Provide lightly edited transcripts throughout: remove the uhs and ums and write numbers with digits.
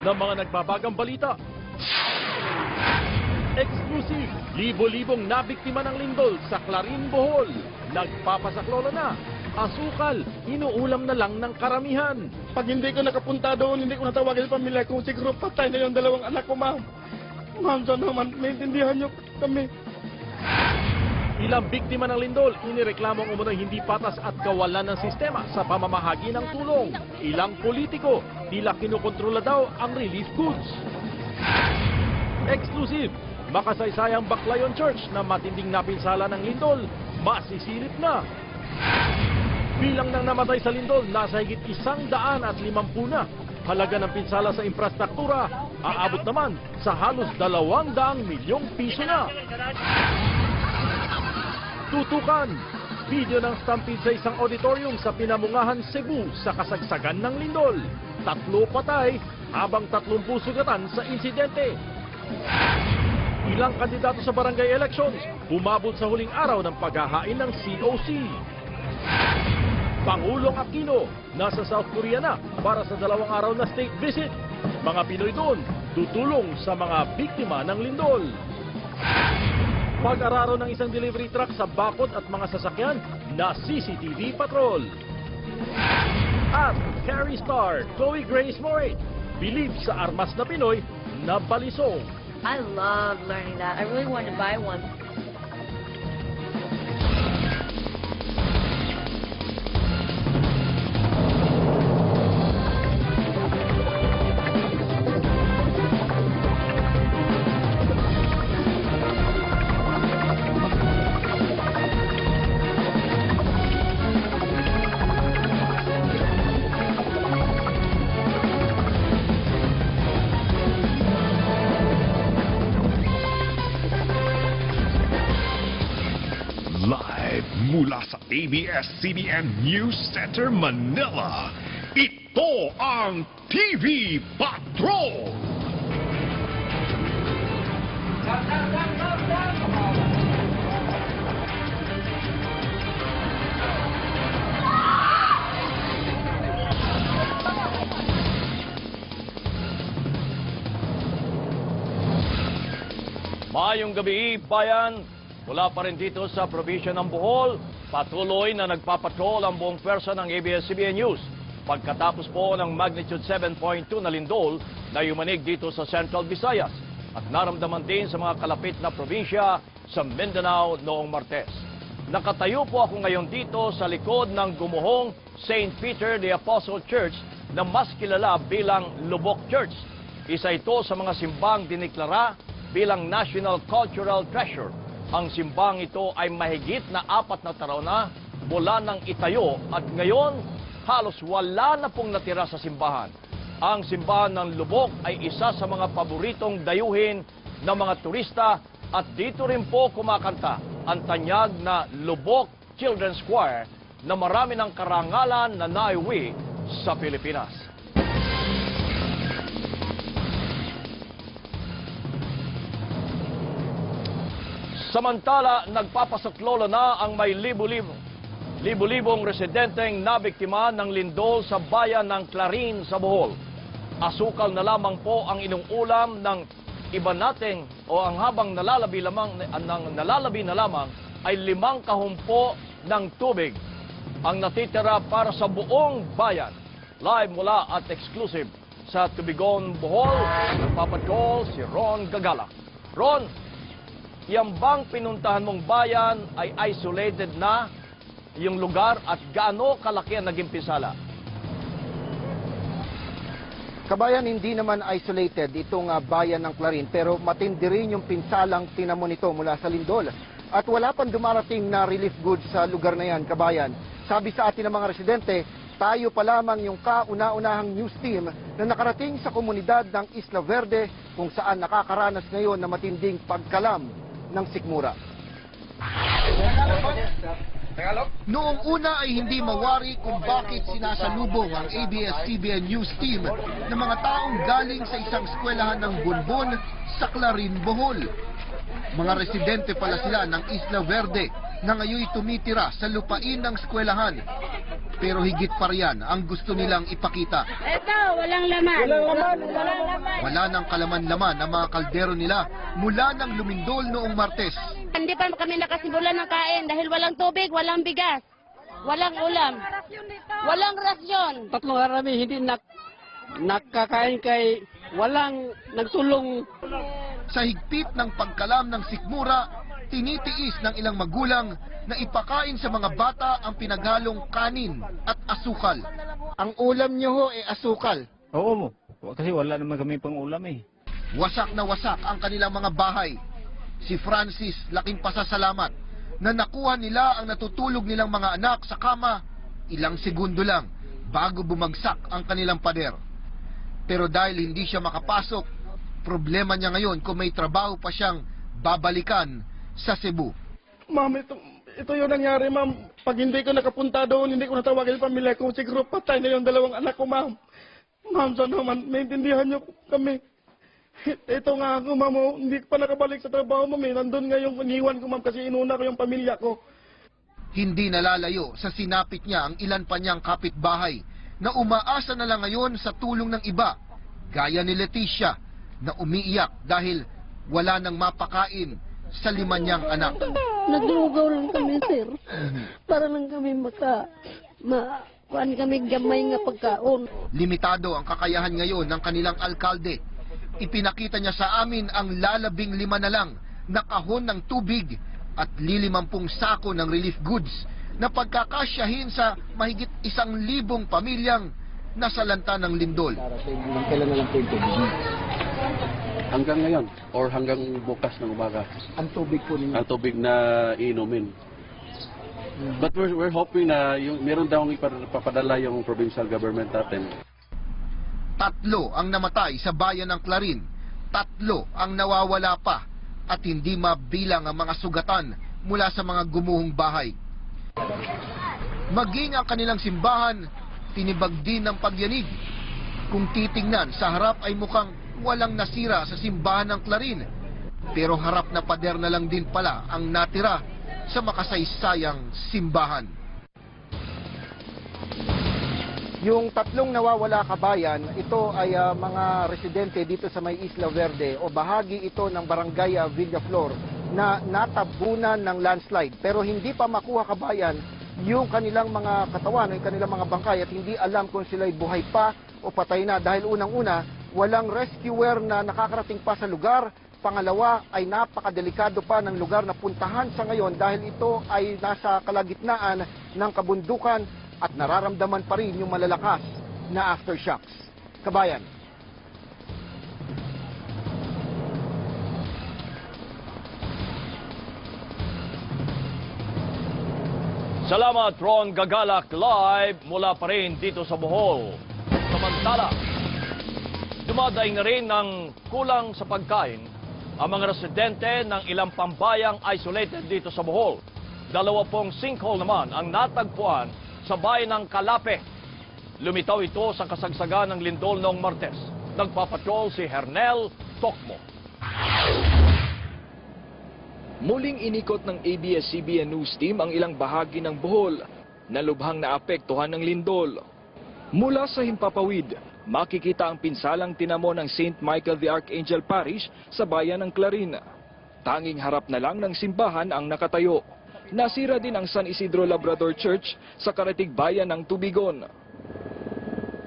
ng mga nagbabagang balita. Exclusive, libo-libong nabiktima ng lindol sa Clarin, Bohol. Nagpapasaklolo na. Asukal, inuulam na lang ng karamihan. Pag hindi ko nakapunta doon, hindi ko natawagan sa pamilya ko, siguro patay na yung dalawang anak ko, ma'am. Ma'am, sana naman, maintindihan niyo kami. Ilang biktima ng lindol, inireklamong umunoy hindi patas at kawalan ng sistema sa pamamahagi ng tulong. Ilang politiko, tila kinukontrola daw ang relief goods. Exclusive, makasaysayang Baclayon Church na matinding napinsala ng lindol, masisilip na. Bilang ng namatay sa lindol, nasa higit 150 na. Halaga ng pinsala sa infrastruktura, aabot naman sa halos 200 milyong piso na. Tutukan, video ng stampede sa isang auditorium sa Pinamungahan, Cebu sa kasagsagan ng lindol. 3 patay habang 30 sugatan sa insidente. Ilang kandidato sa barangay elections humabol sa huling araw ng paghahain ng COC. Pangulong Aquino nasa South Korea na para sa 2 araw na state visit. Mga Pinoy doon tutulong sa mga biktima ng lindol. Pag-araro ng isang delivery truck sa bakod at mga sasakyan na CCTV patrol. At Carrie Star, Chloe Grace Moritz, bilib sa armas na Pinoy na balisong. I love learning that. I really wanted to buy one. Live mula sa ABS-CBN News Center, Manila, ito ang TV Patrol! Maayong gabi, bayan. Mula pa rin dito sa probinsya ng Bohol, patuloy na nagpapatrol ang buong pwersa ng ABS-CBN News. Pagkatapos po ng magnitude 7.2 na lindol na yumanig dito sa Central Visayas at naramdaman din sa mga kalapit na probinsya sa Mindanao noong Martes. Nakatayo po ako ngayon dito sa likod ng gumuhong St. Peter the Apostle Church na mas kilala bilang Lubok Church. Isa ito sa mga simbang diniklara bilang National Cultural Treasure. Ang simbang ito ay mahigit na 4 na taon na mula nang itayo at ngayon halos wala na pong natira sa simbahan. Ang simbahan ng Lubok ay isa sa mga paboritong dayuhin ng mga turista at dito rin po kumakanta ang tanyag na Lubok Children's Choir na marami ng karangalan na naiuwi sa Pilipinas. Samantala, nagpapasaklolo na ang may libo-libong residenteng nabiktima ng lindol sa bayan ng Clarin sa Bohol. Asukal na lamang po ang inuulam ng iba nating o ang habang nalalabi na lamang ay 5 kahumpo ng tubig ang natitira para sa buong bayan. Live mula at exclusive sa Tubigon, Bohol, nagpapatrol si Ron Gagala. Ron, yang bang pinuntahan mong bayan ay isolated na yung lugar at gaano kalaki ang naging pinsala? Kabayan, hindi naman isolated itong bayan ng Clarin, pero matindi rin yung pinsalang tinamo nito mula sa lindol. At wala pang dumarating na relief goods sa lugar na yan, kabayan. Sabi sa atin ng mga residente, tayo pa lamang yung kauna-unahang news team na nakarating sa komunidad ng Isla Verde kung saan nakakaranas ngayon na matinding pagkalam ng sikmura. Noong una ay hindi mawari kung bakit sinasalubong ang ABS-CBN News Team ng mga taong galing sa isang eskwelahan ng Bonbon sa Clarin, Bohol. Mga residente pala sila ng Isla Verde na ngayon tumitira sa lupain ng eskwelahan. Pero higit pa riyan ang gusto nilang ipakita. Ito, walang laman. Walang laman. Walang laman. Wala nang kalaman-laman ang mga kaldero nila mula nang lumindol noong Martes. Hindi pa kami nakasimulan ng kain dahil walang tubig, walang bigas, walang ulam, walang rasyon. Tatlong araw hindi nakakain kay walang nagtulong. Sa higpit ng pagkalam ng sikmura, tinitiis ng ilang magulang na ipakain sa mga bata ang pinaghalong kanin at asukal. Ang ulam niyo ho ay asukal. Oo, kasi wala naman kami pang ulam eh. Wasak na wasak ang kanilang mga bahay. Si Francis, laking pasasalamat na nakuha nila ang natutulog nilang mga anak sa kama ilang segundo lang bago bumagsak ang kanilang pader. Pero dahil hindi siya makapasok, problema niya ngayon kung may trabaho pa siyang babalikan sa Cebu. Ma'am, ito yung nangyari, ma'am. Pag hindi ko nakapunta doon, hindi ko natawagan yung pamilya ko, siguro patay na yung dalawang anak ko, ma'am. Ma'am, sana naman, maintindihan niyo kami. Ito nga ako, ma'am, hindi pa nakabalik sa trabaho, ma'am. Nandun nga yung iniwan ko, ma'am, kasi inuna ko yung pamilya ko. Hindi nalalayo sa sinapit niya ang ilan pa niyang kapitbahay na umaasa na lang ngayon sa tulong ng iba, gaya ni Leticia na umiiyak dahil wala nang mapakain sa 5 niyang anak. Naglugaw lang kami, sir. Para lang kami kuan kami gamay nga pagkaon. Limitado ang kakayahan ngayon ng kanilang alkalde. Ipinakita niya sa amin ang lalabing 5 na lang na kahon ng tubig at 50 sako ng relief goods na pagkakasyahin sa mahigit 1,000 pamilyang nasalanta ng lindol. Kailan na lang po yung tubig? Hanggang ngayon or hanggang bukas ng umaga. Ang tubig po ninyo? Ang tubig na inumin. But we're hoping na meron daw ipapadala yung provincial government natin. 3 ang namatay sa bayan ng Clarin, 3 ang nawawala pa at hindi mabilang ang mga sugatan mula sa mga gumuhong bahay. Maging ang kanilang simbahan, tinibag din ng pagyanig. Kung titingnan, sa harap ay mukhang walang nasira sa simbahan ng Clarin, pero harap na pader na lang din pala ang natira sa makasaysayang simbahan. Yung 3 nawawala kabayan, ito ay mga residente dito sa may Isla Verde o bahagi ito ng barangay Villaflor na natabunan ng landslide. Pero hindi pa makuha kabayan yung kanilang mga katawan, yung kanilang mga bangkay at hindi alam kung sila'y buhay pa o patay na dahil unang-una, walang rescuer na nakakarating pa sa lugar. Pangalawa ay napakadelikado pa ng lugar na puntahan sa ngayon dahil ito ay nasa kalagitnaan ng kabundukan at nararamdaman pa rin yung malalakas na aftershocks. Kabayan. Salamat, Ron Gagalak, live mula pa rin dito sa Bohol. Samantala, dumadaing na rin ng kulang sa pagkain ang mga residente ng ilang pambayang isolated dito sa Bohol. 20 sinkhole naman ang natagpuan sa bayan ng Calape. Lumitaw ito sa kasagsagan ng lindol noong Martes. Nagpapatrol si Hernel Tokmo. Muling inikot ng ABS-CBN News Team ang ilang bahagi ng Bohol na lubhang naapektuhan ng lindol. Mula sa Himpapawid, makikita ang pinsalang tinamo ng St. Michael the Archangel Parish sa bayan ng Clarin. Tanging harap na lang ng simbahan ang nakatayo. Nasira din ang San Isidro Labrador Church sa karatig bayan ng Tubigon.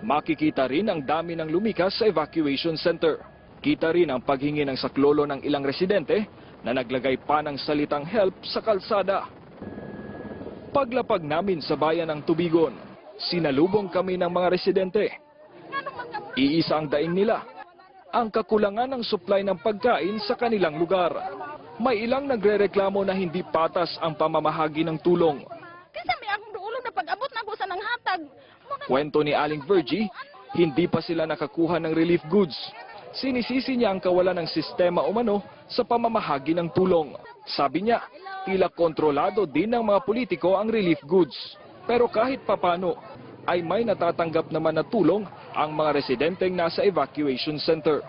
Makikita rin ang dami ng lumikas sa evacuation center. Kita rin ang paghingi ng saklolo ng ilang residente na naglagay pa ng salitang help sa kalsada. Paglapag namin sa bayan ng Tubigon, sinalubong kami ng mga residente. Iisa ang daing nila, ang kakulangan ng supply ng pagkain sa kanilang lugar. May ilang nagrereklamo na hindi patas ang pamamahagi ng tulong. Kasi may akong duulong na pag-abot na ko sa nang hatag. Kwento ni Aling Virgie, hindi pa sila nakakuha ng relief goods. Sinisisi niya ang kawalan ng sistema umano sa pamamahagi ng tulong. Sabi niya, tila kontrolado din ng mga politiko ang relief goods. Pero kahit papano, ay may natatanggap naman na tulong ang mga residenteng nasa evacuation center.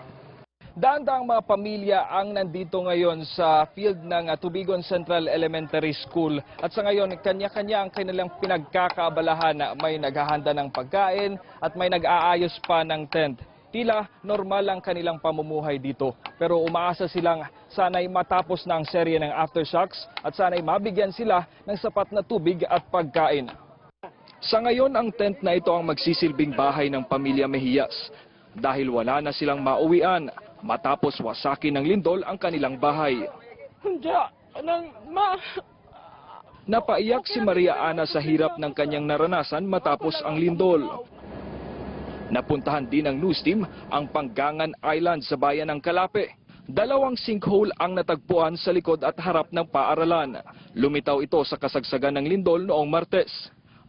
Daang-daang mga pamilya ang nandito ngayon sa field ng Tubigon Central Elementary School. At sa ngayon, kanya-kanya ang kanilang pinagkakaabalahan na may naghahanda ng pagkain at may nag-aayos pa ng tent. Tila normal ang kanilang pamumuhay dito, pero umaasa silang sana'y matapos na ang serye ng aftershocks at sana'y mabigyan sila ng sapat na tubig at pagkain. Sa ngayon, ang tent na ito ang magsisilbing bahay ng pamilya Mejillas dahil wala na silang mauwian matapos wasakin ng lindol ang kanilang bahay. Napaiyak si Maria Ana sa hirap ng kanyang naranasan matapos ang lindol. Napuntahan din ng news team ang Panggangan Island sa bayan ng Calape. 2 sinkhole ang natagpuan sa likod at harap ng paaralan. Lumitaw ito sa kasagsagan ng lindol noong Martes.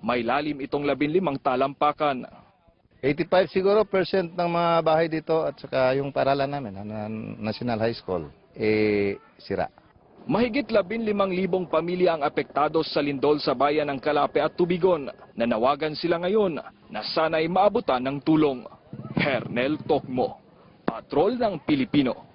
May lalim itong 15 talampakan. 85 siguro % ng mga bahay dito at saka yung paaralan namin, National High School, sira. Mahigit 15,000 pamilya ang apektado sa lindol sa bayan ng Calape at Tubigon. Nanawagan sila ngayon na sana'y maabutan ng tulong. Hernel Tokmo, Patrol ng Pilipino.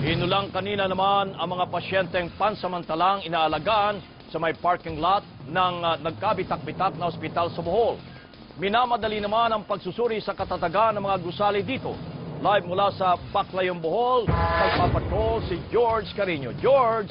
Hinulang kanina naman ang mga pasyenteng pansamantalang inaalagaan sa may parking lot ng nagkabitak-bitak na ospital sa Bohol. Minamadali naman ang pagsusuri sa katatagan ng mga gusali dito. Live mula sa Baclayon, Bohol, nagpapatrol si George Carino. George!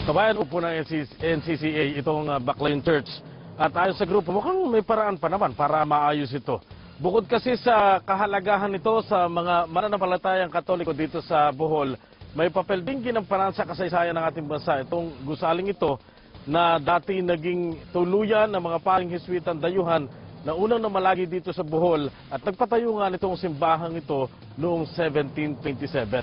Kabayan, upo ng NCCA itong Baclayon Church. At ayon sa grupo, mukhang may paraan pa naman para maayos ito. Bukod kasi sa kahalagahan nito sa mga mananampalatayang Katoliko dito sa Bohol, may papel din ginamparan sa kasaysayan ng ating bansa. Itong gusaling ito na dati naging tuluyan ng mga paring Hiswitan dayuhan na unang namalagi dito sa Bohol at nagpatayo nga nitong simbahang ito noong 1727.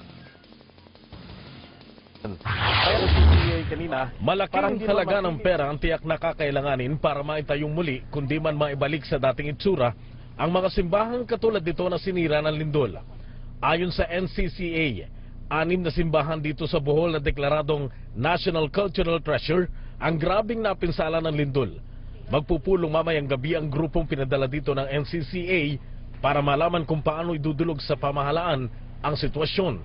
Kanina, Malaking halaga ng pera ang tiyak na kakailanganin para maitayong muli kundi man maibalik sa dating itsura ang mga simbahang katulad dito na sinira ng lindol. Ayon sa NCCA, 6 na simbahan dito sa Bohol na deklaradong National Cultural Treasure ang grabing napinsala ng lindol. Magpupulong mamayang gabi ang grupong pinadala dito ng NCCA para malaman kung paano idudulog sa pamahalaan ang sitwasyon.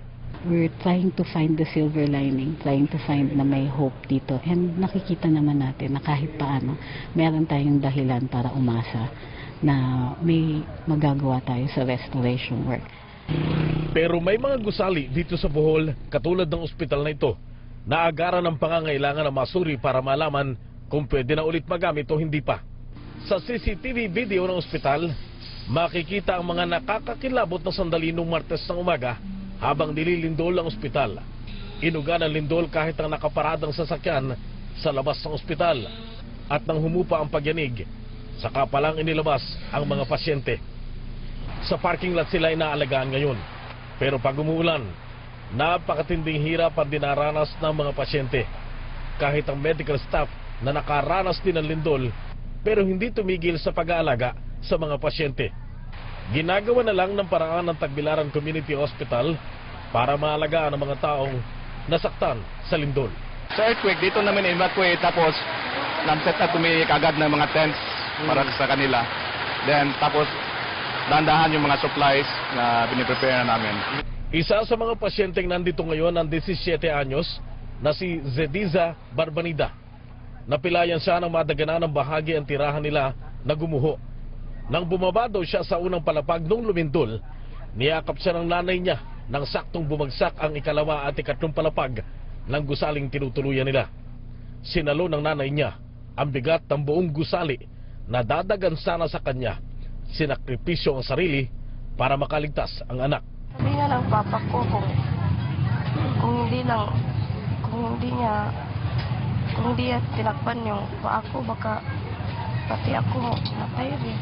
We're trying to find the silver lining, trying to find na may hope dito. And nakikita naman natin na kahit paano, meron tayong dahilan para umasa na may magagawa tayo sa restoration work. Pero may mga gusali dito sa Bohol, katulad ng ospital na ito, na agaran ng pangangailangan na masuri para malaman kung pwede na ulit magamit o hindi pa. Sa CCTV video ng ospital, makikita ang mga nakakakilabot na sandali noong Martes ng umaga habang nililindol ang ospital. Inuga ng lindol kahit ang nakaparadang sasakyan sa labas ng ospital. At nang humupa ang pagyanig, saka palang inilabas ang mga pasyente. Sa parking lot sila inaalagaan ngayon. Pero pag umuulan, napakatinding hirap ang dinaranas ng mga pasyente. Kahit ang medical staff na nakaranas din ng lindol, pero hindi tumigil sa pag-aalaga sa mga pasyente. Ginagawa na lang ng paraan ng Tagbilaran Community Hospital para maalagaan ang mga taong nasaktan sa lindol. Sa earthquake, dito namin evacuate tapos nag-set up kami kagad ng mga tents para sa kanila. Then tapos dandahan yung mga supplies na biniprepare na namin. Isa sa mga pasyenteng nandito ngayon ang 17 anyos na si Zediza Barbanida. Napilayan siya ng madaganan ng bahagi ang tirahan nila na gumuho. Nang bumaba daw siya sa unang palapag nung lumindol, niyakap siya ng nanay niya nang saktong bumagsak ang ikalawa at ikatlong palapag ng gusaling tinutuluyan nila. Sinalo ng nanay niya ang bigat ng buong gusali na dadagan sana sa kanya. Sinakripisyo ang sarili para makaligtas ang anak. Sabi nga ng papa ko kung hindi niya tinakpan yung paa ko, baka pati ako matay rin.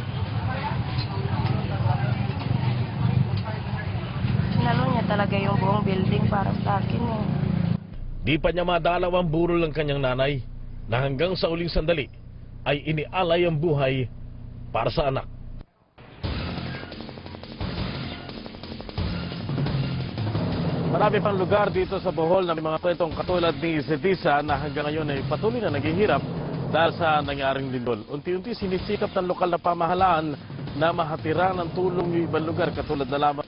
Sinalo niya talaga yung buong building para sa akin eh. Di pa niya madalaw ang burol ng kanyang nanay na hanggang sa uling sandali ay inialay ang buhay para sa anak. Marami pang lugar dito sa Bohol na may mga kwentong katulad ni Zediza na hanggang ngayon ay patuloy na naghihirap dahil sa nangyaring lindol. Unti-unti sinisikap ng lokal na pamahalaan na mahatiran ng tulong yung ibang lugar katulad na lamang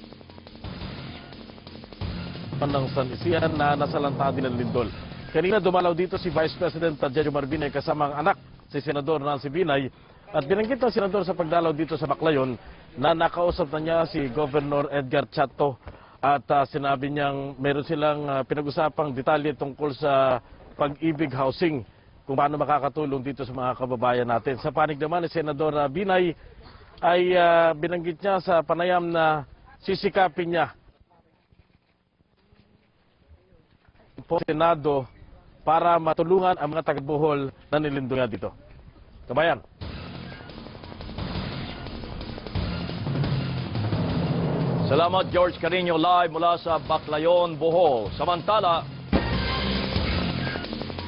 ng San Isian na nasalanta din ng lindol. Kanina dumalaw dito si Vice President Jejo Marbinay kasama ang anak si Senador Nancy Binay at binanggit ng Senador sa pagdalaw dito sa Baclayon na nakausap na niya si Governor Edgar Chato at sinabi niyang meron silang pinag-usapang detalye tungkol sa pag-ibig housing kung paano makakatulong dito sa mga kababayan natin. Sa panig naman ni Senador Binay ay binanggit niya sa panayam na sisikapin niya po Senado para matulungan ang mga taga-Bohol na nilindol nga dito. Kabayan. Salamat George Carino live mula sa Baclayon, Bohol. Samantala,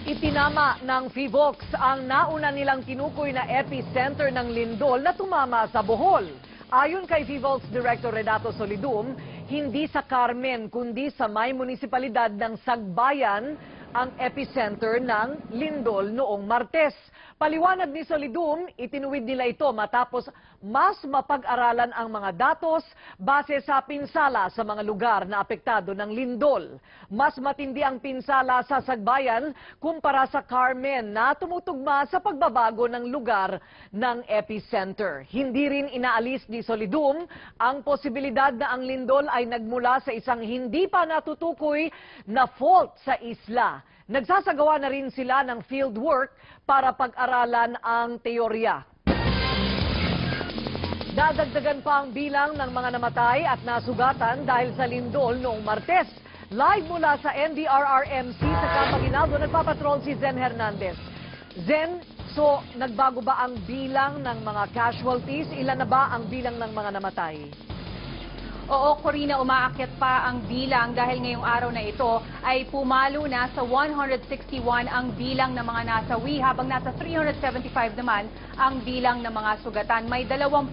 itinama ng FIVOX ang nauna nilang tinukoy na epicenter ng lindol na tumama sa Bohol. Ayon kay FIVOX Director Renato Solidum, hindi sa Carmen kundi sa may munisipalidad ng Sagbayan ang epicenter ng lindol noong Martes. Paliwanag ni Solidum, itinuwid nila ito matapos mas mapag-aralan ang mga datos base sa pinsala sa mga lugar na apektado ng lindol. Mas matindi ang pinsala sa Sagbayan kumpara sa Carmen na tumutugma sa pagbabago ng lugar ng epicenter. Hindi rin inaalis ni Solidum ang posibilidad na ang lindol ay nagmula sa isang hindi pa natutukoy na fault sa isla. Nagsasagawa na rin sila ng field work para pag-aralan ang teorya. Dadagdagan pa ang bilang ng mga namatay at nasugatan dahil sa lindol noong Martes. Live mula sa NDRRMC sa Camp Aguinaldo, nagpapatrol si Zen Hernandez. Zen, so nagbago ba ang bilang ng mga casualties? Ilan na ba ang bilang ng mga namatay? Oo, Corina, umaakyat pa ang bilang dahil ngayong araw na ito ay pumalo na sa 161 ang bilang ng mga nasawi habang nasa 375 naman ang bilang ng mga sugatan. May 21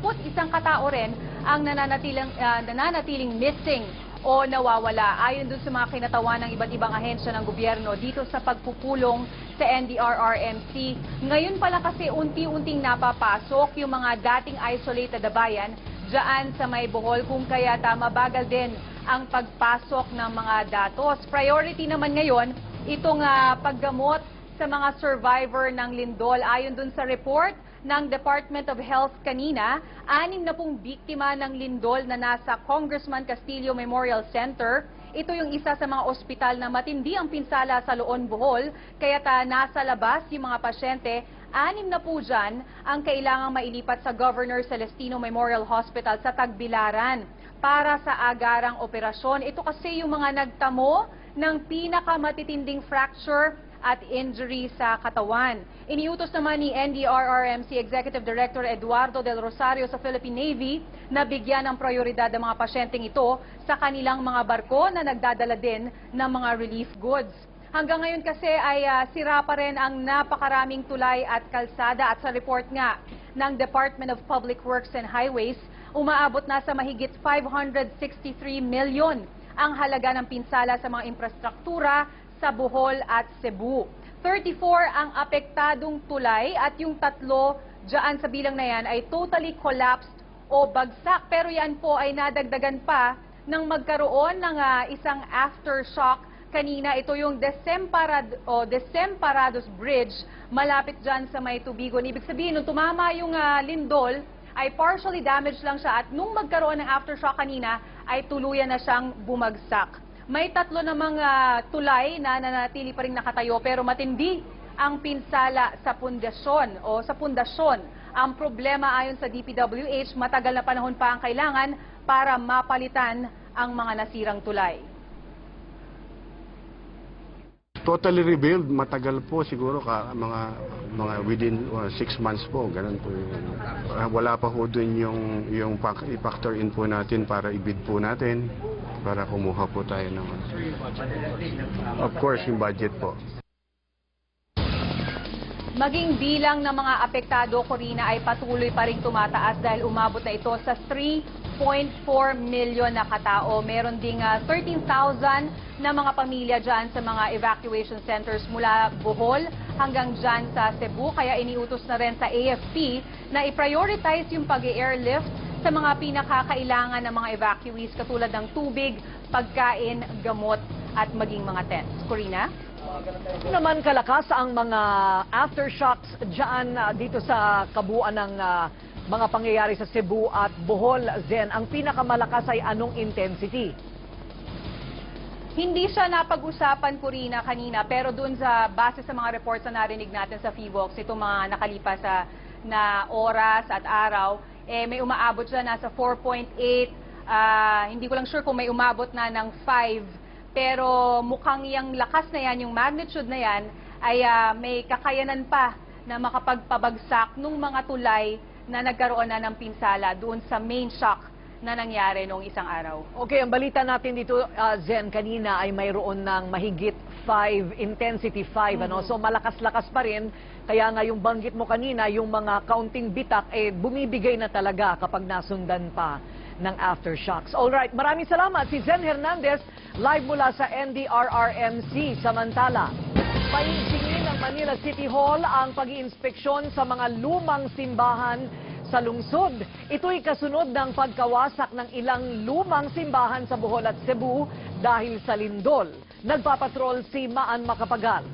katao rin ang nananatiling missing o nawawala ayon dun sa mga kinatawan ng iba't ibang ahensya ng gobyerno dito sa pagpupulong sa NDRRMC. Ngayon pala kasi unti-unting napapasok yung mga dating isolated na bayan diyan sa may Bohol kung kaya mabagal din ang pagpasok ng mga datos. Priority naman ngayon itong paggamot sa mga survivor ng lindol. Ayon dun sa report ng Department of Health kanina, 6 na pong biktima ng lindol na nasa Congressman Castillo Memorial Center. Ito yung isa sa mga ospital na matindi ang pinsala sa Loon, Bohol, kaya nasa labas yung mga pasyente. 6 na po dyan ang kailangang mailipat sa Governor Celestino Memorial Hospital sa Tagbilaran para sa agarang operasyon. Ito kasi yung mga nagtamo ng pinakamatitinding fracture at injury sa katawan. Iniutos naman ni NDRRMC Executive Director Eduardo Del Rosario sa Philippine Navy na bigyan ng prioridad ang mga pasyenteng ito sa kanilang mga barko na nagdadala din ng mga relief goods. Hanggang ngayon kasi ay sira pa rin ang napakaraming tulay at kalsada at sa report nga ng Department of Public Works and Highways, umaabot na sa mahigit 563 million ang halaga ng pinsala sa mga infrastruktura sa Bohol at Cebu. 34 ang apektadong tulay at yung 3 dyan sa bilang na yan ay totally collapsed o bagsak. Pero yan po ay nadagdagan pa nang magkaroon ng isang aftershock. Kanina, ito yung Desemparados Bridge, malapit dyan sa may Tubigon. Ibig sabihin, nung tumama yung lindol, ay partially damaged lang siya at nung magkaroon ng aftershock kanina, ay tuluyan na siyang bumagsak. May 3 namang tulay na nanatili pa rin nakatayo pero matindi ang pinsala sa pundasyon o sa pundasyon. Ang problema ayon sa DPWH, matagal na panahon pa ang kailangan para mapalitan ang mga nasirang tulay. Totally rebuild, matagal po siguro mga within 6 months po, ganun po. Wala pa po dun yung i-factor in po natin para i-bid po natin, para kumuha po tayo ng of course yung budget po. Maging bilang ng mga apektado, Corina, ay patuloy pa rin tumataas dahil umabot na ito sa 3.4 milyon na katao. Meron ding 13,000 na mga pamilya dyan sa mga evacuation centers mula Bohol hanggang dyan sa Cebu. Kaya iniutos na rin sa AFP na i-prioritize yung pag-airlift sa mga pinakakailangan ng mga evacuees katulad ng tubig, pagkain, gamot at maging mga tents. Corina? Naman kalakas ang mga aftershocks dyan dito sa kabuuan ng mga pangyayari sa Cebu at Bohol, Zen. Ang pinakamalakas ay anong intensity? Hindi siya napag-usapan, Corina, kanina, pero doon sa base sa mga reports na narinig natin sa PHIVOLCS, itong mga nakalipas na oras at araw, may umaabot siya nasa 4.8, hindi ko lang sure kung may umabot na ng 5, pero mukhang yung lakas na yan, yung magnitude na yan, ay may kakayanan pa na makapagpabagsak nung mga tulay na nagkaroon na ng pinsala doon sa main shock na nangyari noong isang araw. Okay, ang balita natin dito, Zen, kanina ay mayroon ng mahigit 5, intensity 5, ano? So malakas-lakas pa rin. Kaya nga yung banggit mo kanina, yung mga counting bitak, bumibigay na talaga kapag nasundan pa ng aftershocks. Alright, maraming salamat. Si Zen Hernandez, live mula sa NDRRMC. Samantala, pahinsingin ng Manila City Hall ang pag-iinspeksyon sa mga lumang simbahan sa lungsod. Ito'y kasunod ng pagkawasak ng ilang lumang simbahan sa Bohol at Cebu dahil sa lindol. Nagpapatrol si Maan Macapagal.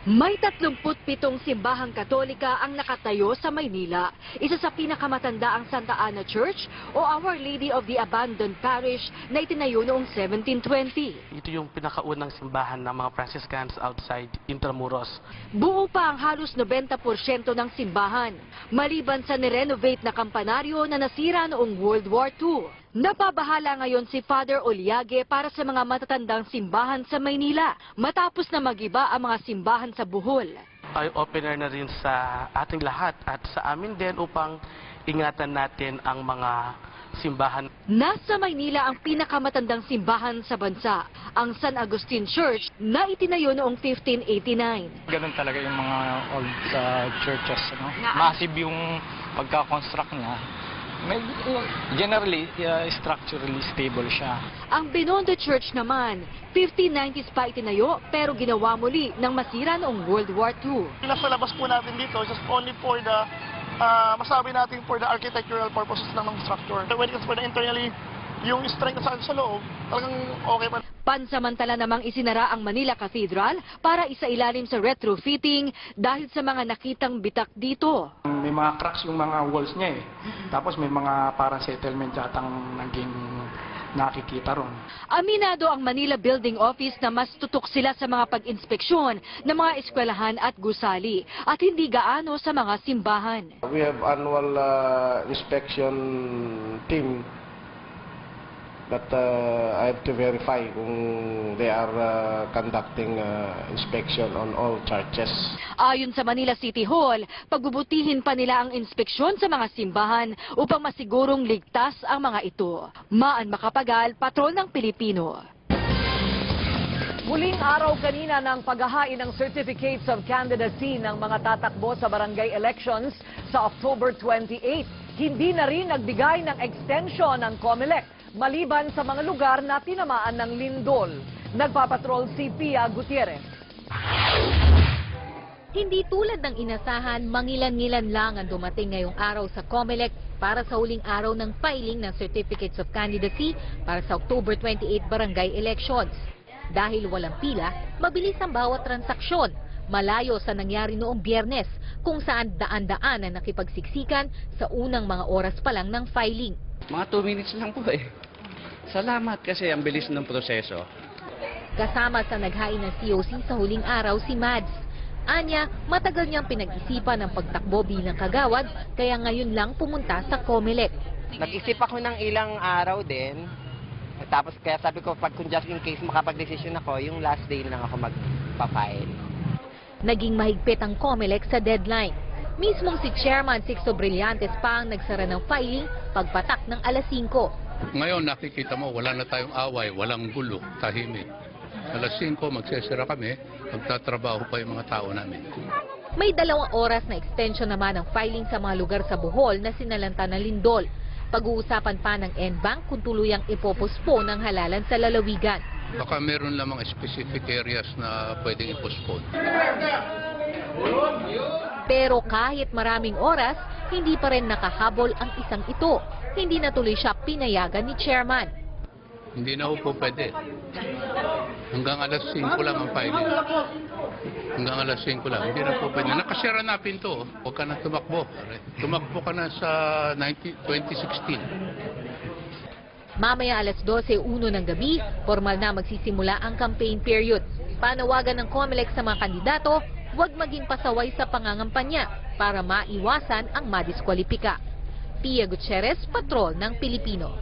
May 37 simbahang Katolika ang nakatayo sa Maynila. Isa sa pinakamatanda ang Santa Ana Church o Our Lady of the Abandoned Parish na itinayo noong 1720. Ito yung pinakaunang simbahan ng mga Franciscans outside Intramuros. Buo pa ang halos 90% ng simbahan, maliban sa nirenovate na kampanaryo na nasira noong World War II. Napabahala ngayon si Father Oliague para sa mga matatandang simbahan sa Maynila matapos na magiba ang mga simbahan sa Bohol. Eye-opener na rin sa ating lahat at sa amin din upang ingatan natin ang mga simbahan. Nasa Maynila ang pinakamatandang simbahan sa bansa, ang San Agustin Church na itinayo noong 1589. Ganun talaga yung mga old churches, no? Massive yung pagka-construct niya. Generally, structurally stable siya. Ang Binondo Church naman, 1590s pa itinayo pero ginawa muli nang masira noong World War II. Nasa labas po natin dito, just only for the, masabi natin for the architectural purposes lang ng structure. When it comes for the internally, yung strength sa loob, talagang okay pa. Pansamantala namang isinara ang Manila Cathedral para isailalim sa retrofitting dahil sa mga nakitang bitak dito. May mga cracks yung mga walls niya eh. Tapos may mga parang settlement yatang naging nakikita ron. Aminado ang Manila Building Office na mas tutok sila sa mga pag-inspeksyon ng mga eskwelahan at gusali at hindi gaano sa mga simbahan. We have annual inspection team but I have to verify kung they are conducting inspection on all churches. Ayon sa Manila City Hall, pagbubutihin pa nila ang inspeksyon sa mga simbahan upang masigurong ligtas ang mga ito. Maan Macapagal, Patrol ng Pilipino. Muling araw kanina ng paghahain ng Certificates of Candidacy ng mga tatakbo sa barangay elections sa October 28. Hindi na rin nagbigay ng extension ng COMELEC maliban sa mga lugar na tinamaan ng lindol. Nagpapatrol si Pia Gutierrez. Hindi tulad ng inasahan, mangilan-ngilan lang ang dumating ngayong araw sa COMELEC para sa huling araw ng filing ng Certificates of Candidacy para sa October 28 barangay elections. Dahil walang pila, mabilis ang bawat transaksyon. Malayo sa nangyari noong Biyernes kung saan daan-daan ang nakipagsiksikan sa unang mga oras pa lang ng filing. Mga 2 minutes lang po eh. Salamat kasi ang bilis ng proseso. Kasama sa naghain ng COC sa huling araw si Mads. Anya, matagal niyang pinag-isipan ng pagtakbo bilang kagawad kaya ngayon lang pumunta sa COMELEC. Nag-isip ako ng ilang araw din. Tapos kaya sabi ko, pag kung just in case makapag-decision ako, yung last day na lang ako magpa-file. Naging mahigpit ang COMELEC sa deadline. Mismong si Chairman Sixto Brillantes pa ang nagsara ng filing pagpatak ng alas 5. Ngayon nakikita mo, wala na tayong away, walang gulo, tahimik. Alas 5 magsesira kami magtatrabaho pa yung mga tao namin. May 2 oras na extension naman ang filing sa mga lugar sa Bohol na sinalanta ng lindol. Pag-uusapan pa ng NBank kung tuluyang ipopospone ang halalan sa lalawigan. Baka meron lamang specific areas na pwedeng i-postpone. Pero kahit maraming oras, hindi pa rin nakahabol ang isang ito. Hindi na tuloy siya pinayagan ni Chairman. Hindi na po pwede. Hanggang alas 5 lang ang filing. Hanggang alas 5 lang. Hindi na po pwede. Nakasira na pinto. Huwag ka na tumakbo. Tumakbo ka na sa 2016. Mamaya alas 12:01 ng gabi, formal na magsisimula ang campaign period. Panawagan ng COMELEC sa mga kandidato, huwag maging pasaway sa pangangampanya para maiwasan ang madiskwalipika. Pia Gutierrez, Patrol ng Pilipino.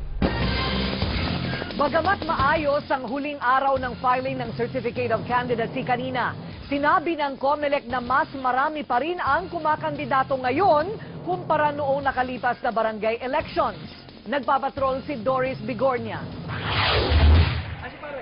Bagamat maayos ang huling araw ng filing ng Certificate of Candidacy kanina, sinabi ng COMELEC na mas marami pa rin ang kumakandidato ngayon kumpara noong nakalipas na barangay elections. Nagpapatrol si Doris Bigornia.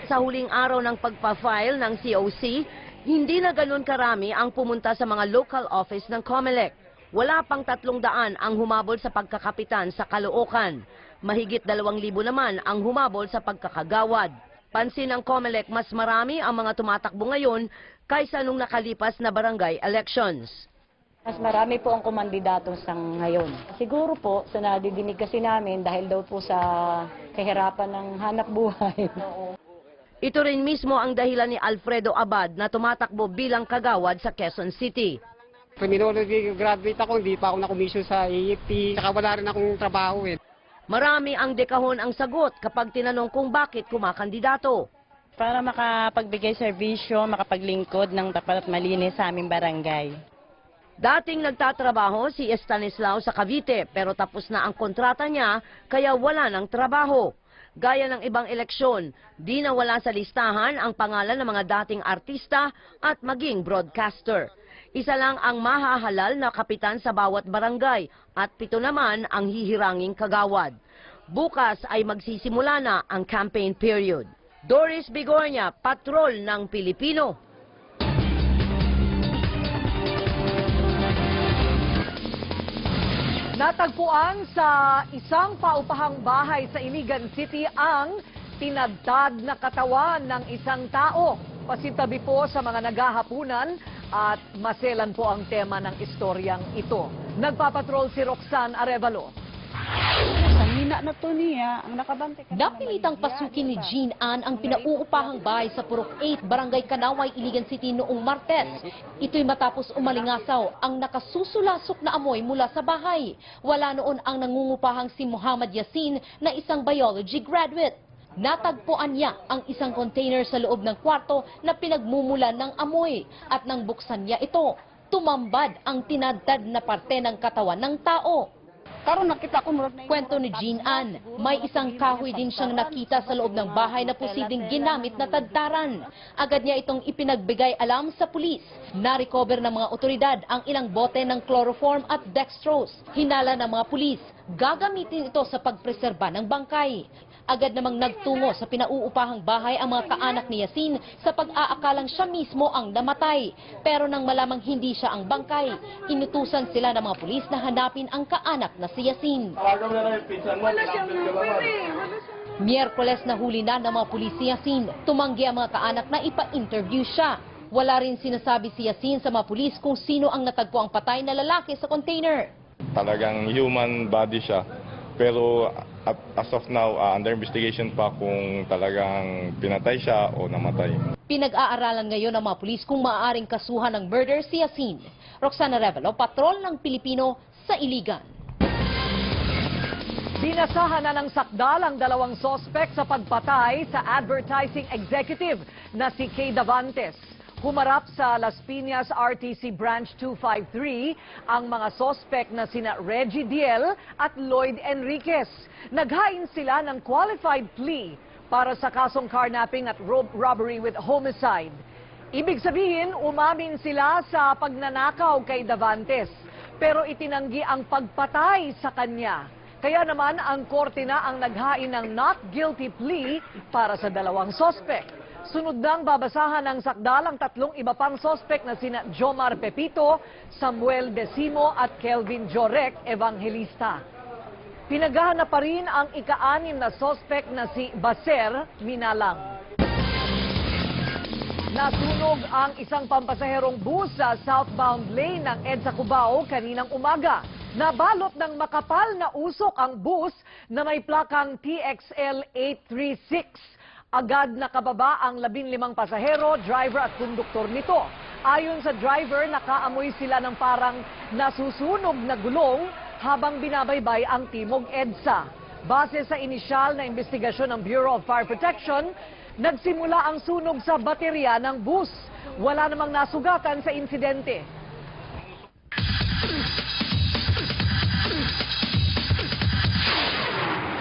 Sa huling araw ng pagpa-file ng COC, hindi na ganun karami ang pumunta sa mga local office ng COMELEC. Wala pang 300 ang humabol sa pagkakapitan sa Caloocan. Mahigit 2,000 naman ang humabol sa pagkakagawad. Pansin ng COMELEC, mas marami ang mga tumatakbo ngayon kaysa nung nakalipas na barangay elections. Mas marami po ang kumandidato sa ngayon. Siguro po, sa nadidinig kasi namin dahil daw po sa kahirapan ng hanap buhay. Ito rin mismo ang dahilan ni Alfredo Abad na tumatakbo bilang kagawad sa Quezon City. Criminology graduate ako, hindi pa ako nakomisyon sa AFP, saka wala rin akong trabaho eh. Marami ang dekahon ang sagot kapag tinanong kung bakit kumakandidato. Para makapagbigay serbisyo, makapaglingkod ng tapat at malinis sa aming barangay. Dating nagtatrabaho si Estanislao sa Cavite pero tapos na ang kontrata niya kaya wala ng trabaho. Gaya ng ibang eleksyon, di nawala sa listahan ang pangalan ng mga dating artista at maging broadcaster. Isa lang ang mahahalal na kapitan sa bawat barangay at 7 naman ang hihiranging kagawad. Bukas ay magsisimula na ang campaign period. Doris Bigornia, Patrol ng Pilipino. Natagpuan sa isang paupahang bahay sa Iligan City ang tinadtad na katawan ng isang tao. Pasintabi po sa mga naghahapunan at maselan po ang tema ng istoryang ito. Nagpapatrol si Roxanne Arevalo. Napilitang pasukin ni Jean Ann ang pinauupahang bahay sa Purok 8, Barangay Kanaway, Iligan City noong Martes. Ito'y matapos umalingasaw ang nakasusulasok na amoy mula sa bahay. Wala noon ang nangungupahang si Muhammad Yasin na isang biology graduate. Natagpuan niya ang isang container sa loob ng kwarto na pinagmumulan ng amoy at nang buksan niya ito, tumambad ang tinadtad na parte ng katawan ng tao. Kwento ni Jean Ann, may isang kahoy din siyang nakita sa loob ng bahay na posibleng ginamit na tadtaran. Agad niya itong ipinagbigay alam sa pulis. Na-recover ng mga otoridad ang ilang bote ng chloroform at dextrose. Hinala ng mga pulis, gagamitin ito sa pagpreserba ng bangkay. Agad namang nagtungo sa pinauupahang bahay ang mga kaanak ni Yasin sa pag-aakalang siya mismo ang namatay. Pero nang malamang hindi siya ang bangkay, inutusan sila ng mga pulis na hanapin ang kaanak na si Yasin. Miyerkules na huli na ng mga pulis si Yasin. Tumanggi ang mga kaanak na ipa-interview siya. Wala rin sinasabi si Yasin sa mga pulis kung sino ang natagpo ang patay na lalaki sa container. Talagang human body siya. Pero as of now, under investigation pa kung talagang pinatay siya o namatay. Pinag-aaralan ngayon ng mga pulis kung maaaring kasuhan ng murder si Yasin. Roxanne Arevalo, Patrol ng Pilipino sa Iligan. Dinasahan na ng sakdal ang 2 sospek sa pagpatay sa advertising executive na si Kay Davantes. Humarap sa Las Piñas RTC Branch 253 ang mga sospek na sina Reggie Diel at Lloyd Enriquez. Naghain sila ng qualified plea para sa kasong carnapping at robbery with homicide. Ibig sabihin, umamin sila sa pagnanakaw kay Davantes, pero itinanggi ang pagpatay sa kanya. Kaya naman ang korte na ang naghain ng not guilty plea para sa 2 sospek. Sunod nang babasahan ng sakdalang tatlong iba pang sospek na sina Jomar Pepito, Samuel Decimo at Kelvin Jorek Evangelista. Pinaghahanap pa rin ang ika-6 na sospek na si Baser Minalang. Nasunog ang isang pampasaherong bus sa southbound lane ng EDSA Cubao kaninang umaga. Nabalot ng makapal na usok ang bus na may plakang TXL 836. Agad nakababa ang 15 pasahero, driver at konduktor nito. Ayon sa driver, nakaamoy sila ng parang nasusunog na gulong habang binabaybay ang timog EDSA. Base sa inisyal na investigasyon ng Bureau of Fire Protection, nagsimula ang sunog sa baterya ng bus. Wala namang nasugatan sa insidente.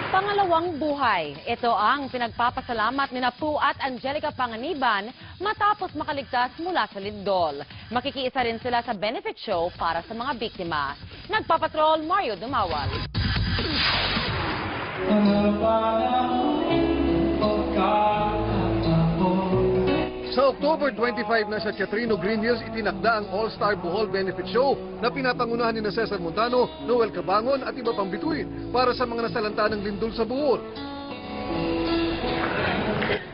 Pangalawang buhay. Ito ang pinagpapasalamat ni Pu at Angelica Panganiban matapos makaligtas mula sa lindol. Makikiisa rin sila sa benefit show para sa mga biktima. Nagpapatrol, Mario Dumawal. Sa October 25 na sa Teatrino Green Hills itinakda ang All-Star Bohol Benefit Show na pinapangunahan ni Cesar Montano, Noel Cabangon at iba pang bituin para sa mga nasalanta ng lindol sa Bohol.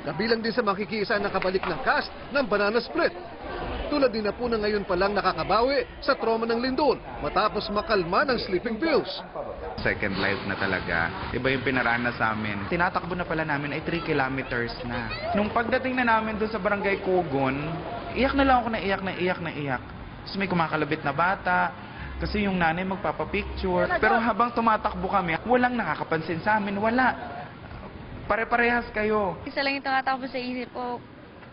Kabilang din sa makikiisa ang nakabalik ng cast ng Banana Split. Tulad din na po na ngayon pa lang nakakabawi sa trauma ng lindol matapos makalma ng sleeping pills. Second life na talaga. Iba yung pinaranas sa amin. Tinatakbo na pala namin ay 3 kilometers na. Nung pagdating na namin doon sa barangay Kugon, iyak na lang ako na iyak. Tapos may kumakalabit na bata. Kasi yung nanay magpapapicture. Pero habang tumatakbo kami, walang nakakapansin sa amin. Wala. Pare-parehas kayo. Isa lang yung tumatakbo sa isip ko.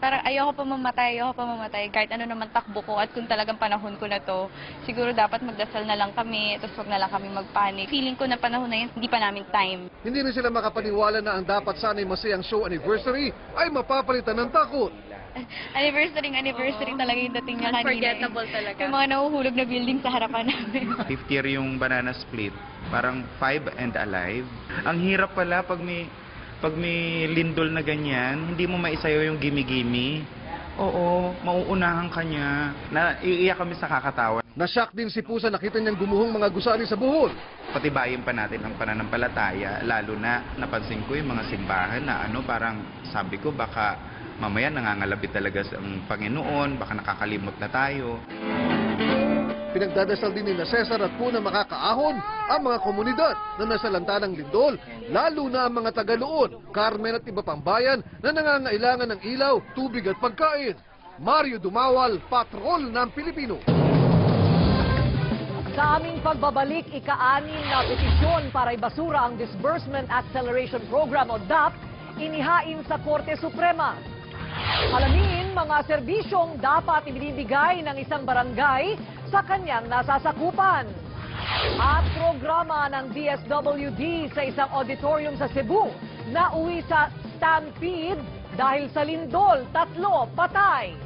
Parang ayoko pa mamatay. Kahit ano naman takbo ko at kung talagang panahon ko na to, siguro dapat magdasal na lang kami, tapos huwag na lang kami magpanik. Feeling ko na panahon na yun, hindi pa namin time. Hindi rin sila makapaniwala na ang dapat sana'y masayang show anniversary ay mapapalitan ng takot. Anniversary talaga yung dating niya kanina. Unforgettable talaga. Yung mga nahuhulog na building sa harapan namin. 5th year yung Banana Split. Parang 5 and alive. Ang hirap pala pag may lindol na ganyan, hindi mo maisayaw yung gimme-gimme. Oo, mauunahan ka niya. Naiiyak kami sa kakatawa. Nashock din si Pusa nakita niyang gumuhong mga gusali sa Bohol. Patibayin pa natin ang pananampalataya, lalo na napansin ko yung mga simbahan na parang sabi ko baka mamaya nangangalabit talaga sa Panginoon, baka nakakalimot na tayo. Pinagdadasal din ni Cesar at Pu na makakaahon ang mga komunidad na nasalanta ng lindol, lalo na ang mga Tagaloon, Carmen at iba pang bayan na nangangailangan ng ilaw, tubig at pagkain. Mario Dumawal, Patrol ng Pilipino. Sa aming pagbabalik, ika-6 na petisyon para ibasura ang Disbursement Acceleration Program o DAP, inihain sa Korte Suprema. Alamin mga serbisyong dapat ibinibigay ng isang barangay sa kanyang nasasakupan. At programa ng DSWD sa isang auditorium sa Cebu na uwi sa stampede dahil sa lindol, 3 patay.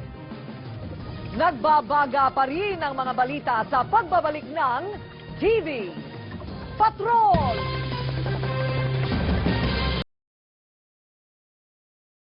Nagbabaga pa rin ang mga balita sa pagbabalik ng TV Patrol!